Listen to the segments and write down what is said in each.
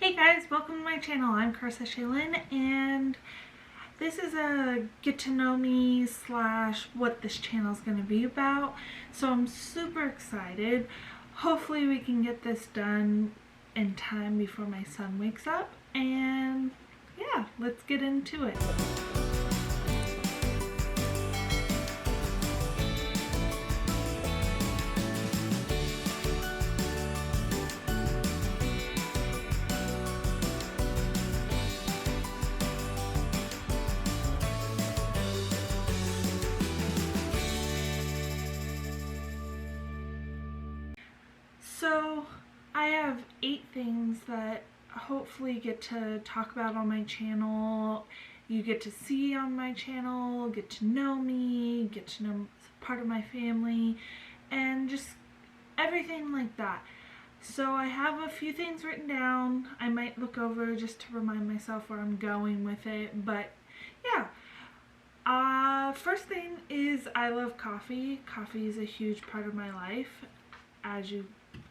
Hey guys, welcome to my channel. I'm Carissa Shaylin, and this is a get to know me slash what this channel is going to be about. So I'm super excited. Hopefully we can get this done in time before my son wakes up, and yeah, let's get into it. So I have 8 things that hopefully get to talk about on my channel. You get to see on my channel, get to know me, get to know part of my family, and just everything like that. So I have a few things written down. I might look over just to remind myself where I'm going with it, but yeah. First thing is I love coffee. Coffee is a huge part of my life.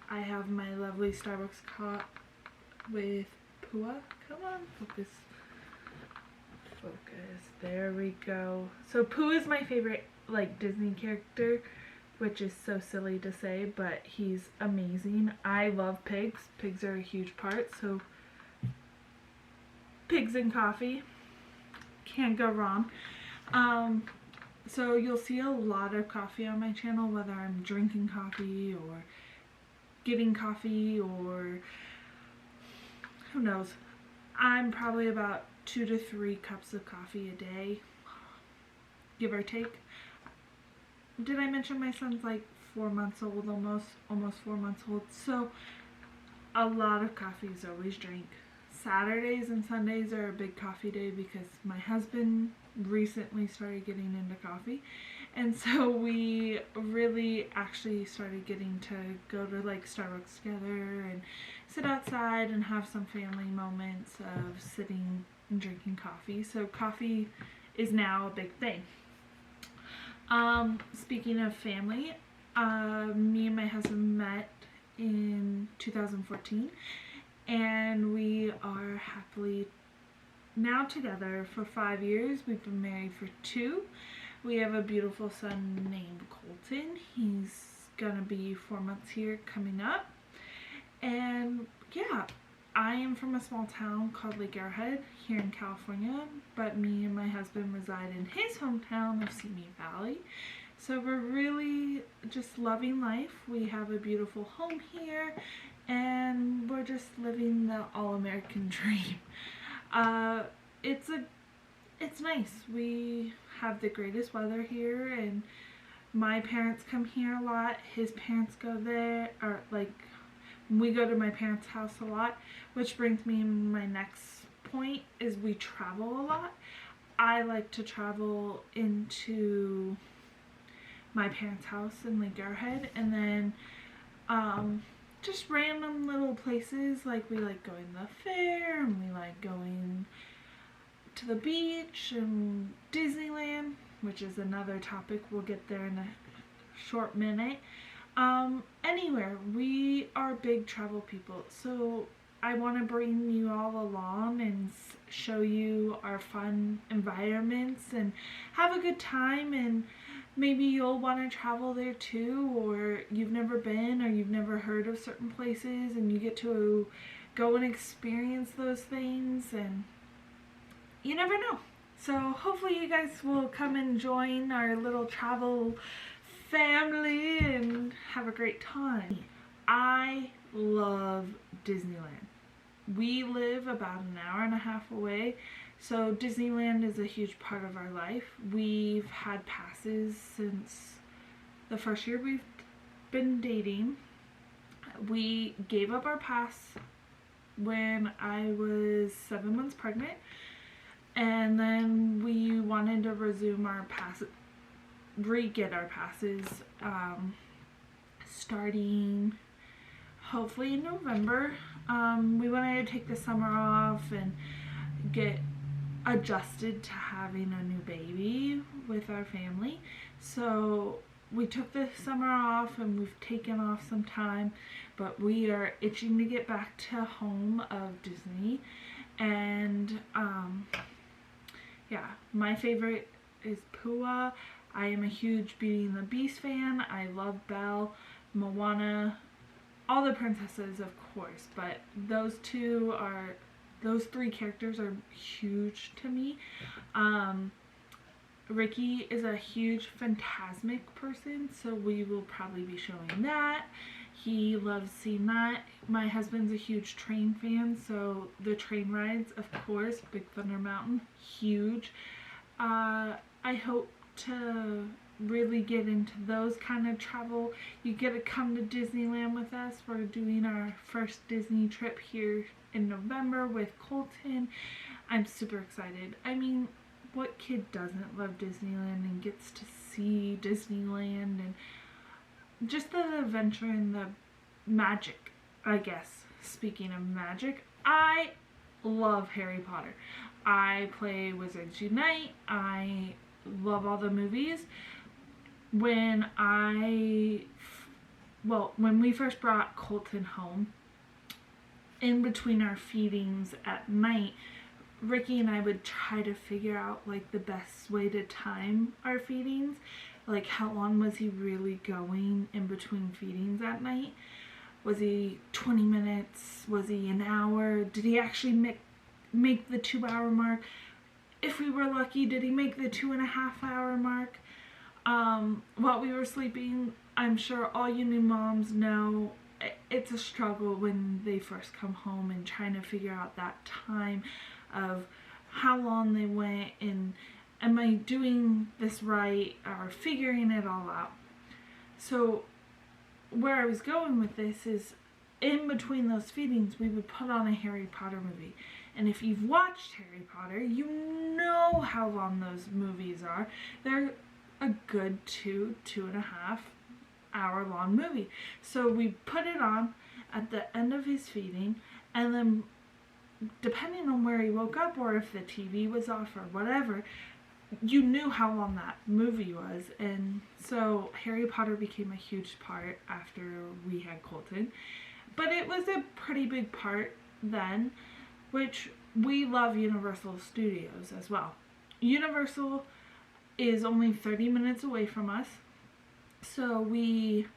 I have my lovely Starbucks cup with Pua. Come on, focus. There we go. So Pooh is my favorite Disney character, which is so silly to say, but he's amazing. I love pigs. Pigs are a huge part, so pigs and coffee. Can't go wrong. So you'll see a lot of coffee on my channel, whether I'm drinking coffee or getting coffee or who knows. I'm probably about 2 to 3 cups of coffee a day, give or take. Did I mention my son's like 4 months old, almost 4 months old? So a lot of coffee is always drank. Saturdays and Sundays are a big coffee day because my husband recently started getting into coffee, and so we really actually started getting to go to Starbucks together and sit outside and have some family moments of sitting and drinking coffee. So coffee is now a big thing. Speaking of family, me and my husband met in 2014, and we are happily now together for 5 years. We've been married for 2. We have a beautiful son named Colton. He's gonna be 4 months here coming up. And yeah, I am from a small town called Lake Arrowhead here in California, but me and my husband reside in his hometown of Simi Valley. So we're really just loving life. We have a beautiful home here, and we're just living the all-American dream. It's nice. We have the greatest weather here, and my parents come here a lot. His parents go there, or we go to my parents' house a lot, which brings me my next point is we travel a lot. I like to travel into my parents' house in Lake Arrowhead, and then just random little places. We like going to the fair, and we like going to the beach and Disneyland, which is another topic. We'll get there in a short minute. Anywhere. We are big travel people, so I want to bring you all along and show you our fun environments and have a good time, and maybe you'll want to travel there too, or you've never been, or you've never heard of certain places, and you get to go and experience those things, and you never know. So hopefully you guys will come and join our little travel family and have a great time. I love Disneyland. We live about an hour and a half away, so Disneyland is a huge part of our life. We've had passes since the first year we've been dating. We gave up our pass when I was 7 months pregnant, and then we wanted to resume our passes, re-get our passes, starting hopefully in November. We wanted to take the summer off and get adjusted to having a new baby with our family. So we took the summer off, and we've taken off some time. but we are itching to get back to home of Disney. And yeah, my favorite is Pua. I am a huge Beauty and the Beast fan. I love Belle, Moana, all the princesses, of course, but those three characters are huge to me. Ricky is a huge Fantasmic person, so we will probably be showing that. He loves seeing that. My husband's a huge train fan, so the train rides, of course, Big Thunder Mountain, huge. I hope to really get into those kind of travel. You get to come to Disneyland with us. We're doing our first Disney trip here in November with Colton. I'm super excited. I mean, what kid doesn't love Disneyland and gets to see Disneyland and just the adventure and the magic, I guess. Speaking of magic, I love Harry Potter. I play Wizards Unite. I love all the movies. When we first brought Colton home, in between our feedings at night, Ricky and I would try to figure out like the best way to time our feedings. Like, how long was he really going in between feedings at night? Was he 20 minutes? Was he an hour? Did he actually make the 2-hour mark? If we were lucky, did he make the 2.5-hour mark? While we were sleeping, I'm sure all you new moms know it's a struggle when they first come home and trying to figure out that time of how long they went and am I doing this right, or figuring it all out. So where I was going with this is, in between those feedings we would put on a Harry Potter movie. And if you've watched Harry Potter, you know how long those movies are. They're a good 2.5 hour long movie. So we put it on at the end of his feeding, and then depending on where he woke up or if the TV was off or whatever, you knew how long that movie was. And so Harry Potter became a huge part after we had Colton, but it was a pretty big part then, which we love Universal Studios as well. Universal is only 30 minutes away from us, so we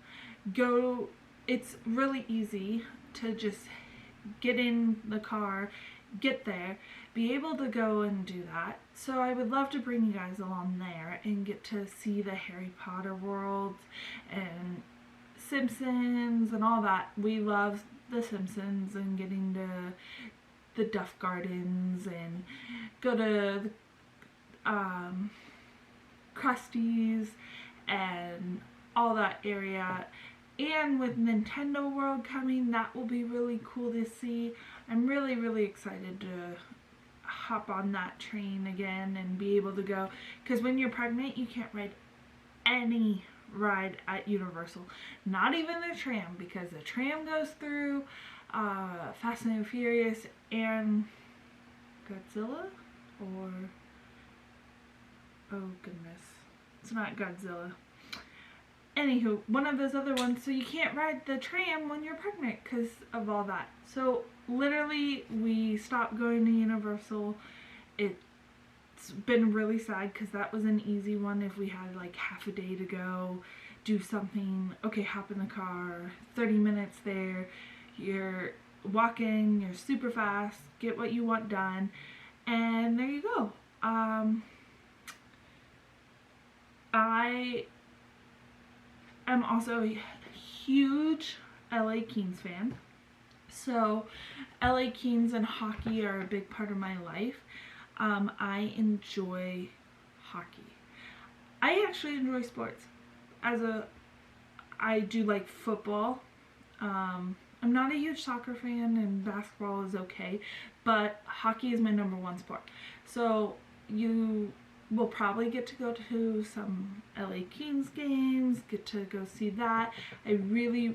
go. It's really easy to just get in the car, get there, be able to go and do that. So I would love to bring you guys along there and get to see the Harry Potter world and Simpsons and all that. We love the Simpsons and getting to the Duff Gardens and go to Krusty's and all that area. And with Nintendo World coming, that will be really cool to see. I'm really excited to hop on that train again and be able to go, because when you're pregnant you can't ride any ride at Universal, not even the tram, because the tram goes through Fast and Furious and Godzilla, or oh goodness, it's not Godzilla. Anywho, one of those other ones, so you can't ride the tram when you're pregnant because of all that. So literally we stopped going to Universal. It's been really sad because that was an easy one. If we had like half a day to go do something, okay, hop in the car, 30 minutes there, you're walking, you're super fast, get what you want done, and there you go. I'm also a huge LA Kings fan. So LA Kings and hockey are a big part of my life. I enjoy hockey. I actually enjoy sports. I do like football. I'm not a huge soccer fan, and basketball is okay, but hockey is my #1 sport. So you will probably get to go to some LA Kings games, get to go see that. I really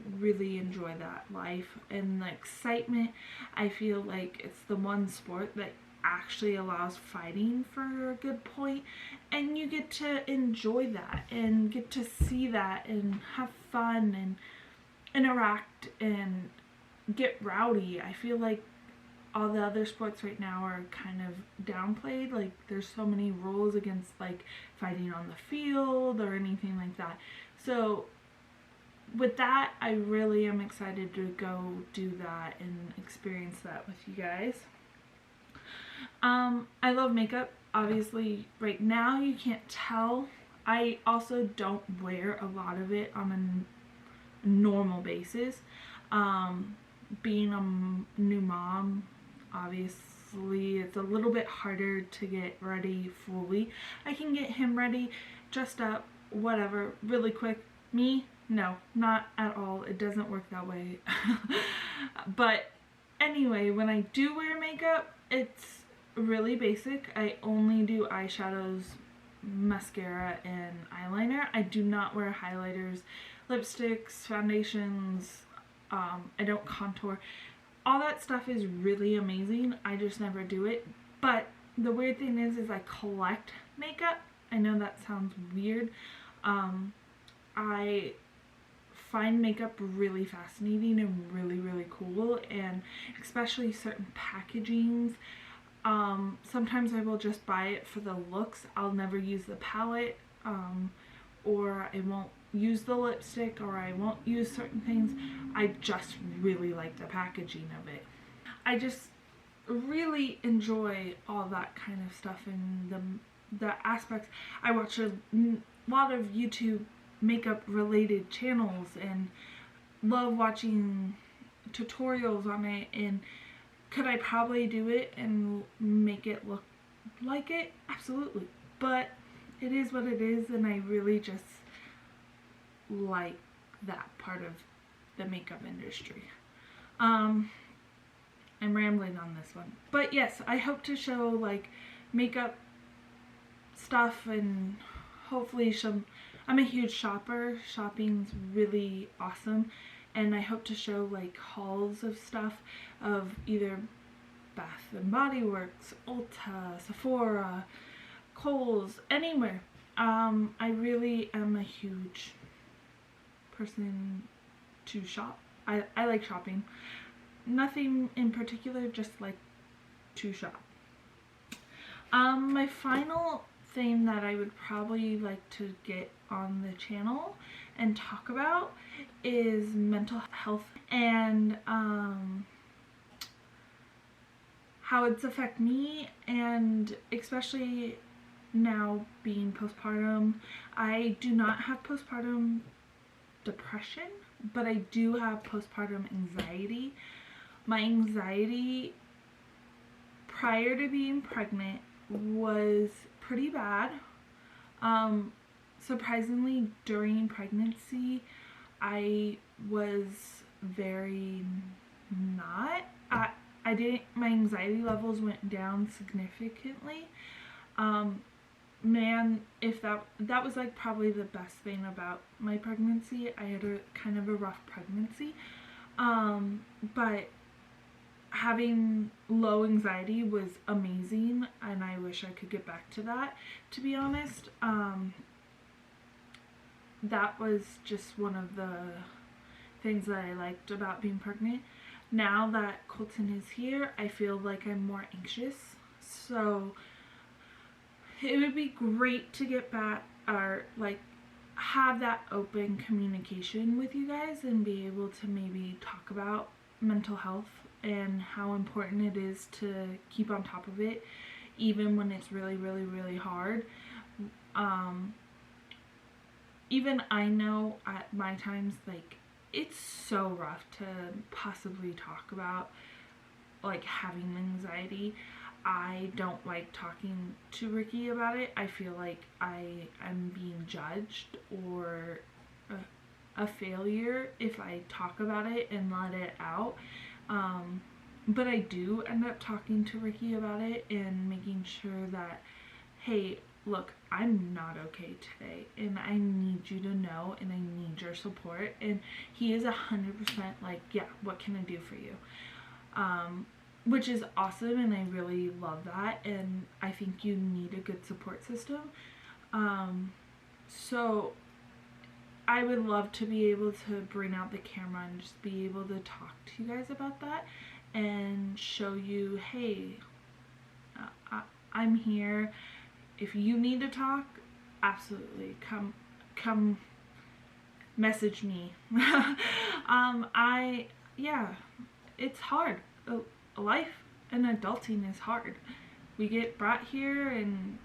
enjoy that life and the excitement. I feel like it's the one sport that actually allows fighting for a good point, and you get to enjoy that and get to see that and have fun. And interact and get rowdy. I feel like all the other sports right now are kind of downplayed. Like there's so many rules against like fighting on the field or anything like that. So with that, I really am excited to go do that and experience that with you guys. I love makeup. Obviously right now you can't tell. I also don't wear a lot of it on a normal basis. Being a new mom, obviously it's a little bit harder to get ready fully. I can get him ready, dressed up, whatever, really quick. Me, no, not at all. It doesn't work that way. But anyway, when I do wear makeup, it's really basic. I only do eyeshadows, mascara, and eyeliner. I do not wear highlighters, lipsticks, foundations. I don't contour. All that stuff is really amazing. I just never do it. But the weird thing is I collect makeup. I know that sounds weird. I find makeup really fascinating and really, really cool, and especially certain packagings. Sometimes I will just buy it for the looks. I'll never use the palette, or I won't use the lipstick, or I won't use certain things. I just really like the packaging of it. I just really enjoy all that kind of stuff and the aspects. I watch a lot of YouTube makeup related channels and love watching tutorials on it, and could I probably do it and make it look like it? Absolutely. But it is what it is, and I really just like that part of the makeup industry. I'm rambling on this one. But yes, I hope to show like makeup stuff and hopefully some. I'm a huge shopper. Shopping's really awesome, and I hope to show like hauls of stuff of either Bath and Body Works, Ulta, Sephora, Kohl's, anywhere. I really am a huge person to shop. I like shopping. Nothing in particular, just like to shop. My final thing that I would probably like to get on the channel and talk about is mental health and how it's affected me, and especially now being postpartum. I do not have postpartum depression, but I do have postpartum anxiety. My anxiety prior to being pregnant was pretty bad. Surprisingly, during pregnancy, I was very not. I didn't. My anxiety levels went down significantly. Man, if that was like probably the best thing about my pregnancy. I had a kind of a rough pregnancy, but having low anxiety was amazing, and I wish I could get back to that, to be honest. That was just one of the things that I liked about being pregnant. Now that Colton is here, I feel like I'm more anxious, so it would be great to get back, or like have that open communication with you guys and be able to maybe talk about mental health and how important it is to keep on top of it even when it's really, really, really hard. Even I know at my times, like, it's so rough to possibly talk about like having anxiety. I don't like talking to Ricky about it. I feel like I am being judged or a failure if I talk about it and let it out. But I do end up talking to Ricky about it and making sure that, hey, look, I'm not okay today and I need you to know and I need your support. And he is 100% like, yeah, what can I do for you? Which is awesome, and I really love that, and I think you need a good support system. So I would love to be able to bring out the camera and just be able to talk to you guys about that and show you, hey, I'm here. If you need to talk, absolutely come message me. Yeah, it's hard. Life and adulting is hard. We get brought here and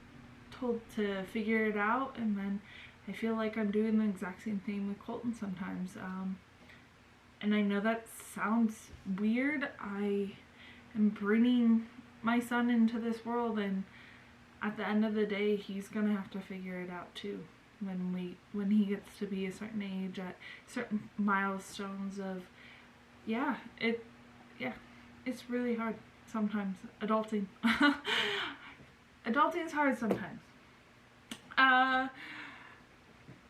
told to figure it out, and then I feel like I'm doing the exact same thing with Colton sometimes. And I know that sounds weird. I am bringing my son into this world, and at the end of the day, he's gonna have to figure it out too. When he gets to be a certain age, at certain milestones of, it's really hard sometimes. Adulting. Adulting is hard sometimes.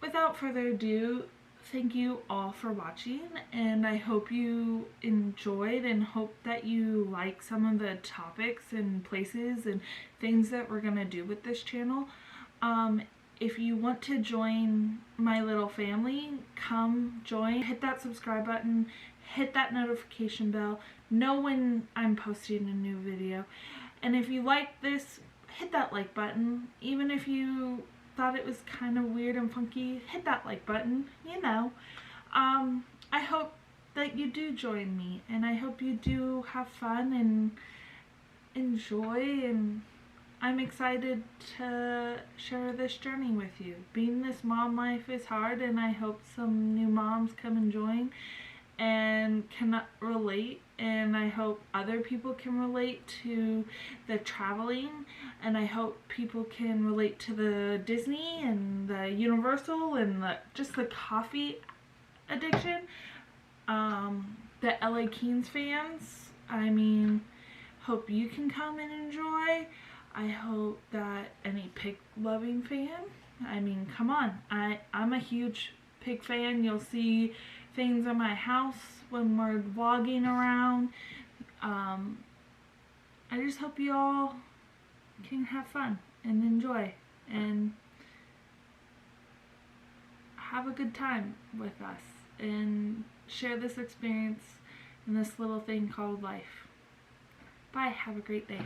Without further ado, thank you all for watching, and I hope you enjoyed and hope that you like some of the topics and places and things that we're gonna do with this channel. If you want to join my little family, come join. Hit that subscribe button, hit that notification bell, know when I'm posting a new video. And if you like this, hit that like button. Even if you thought it was kind of weird and funky, hit that like button, you know. I hope that you do join me, and I hope you do have fun and enjoy, and I'm excited to share this journey with you. Being this mom life is hard, and I hope some new moms come and join and can relate, and I hope other people can relate to the traveling, and I hope people can relate to the Disney and the Universal and just the coffee addiction. The LA Kings fans, I mean, hope you can come and enjoy. I hope that any pig loving fan, I mean, come on, I'm a huge pig fan. You'll see things in my house when we're vlogging around. I just hope you all can have fun and enjoy and have a good time with us and share this experience in this little thing called life. Bye, have a great day.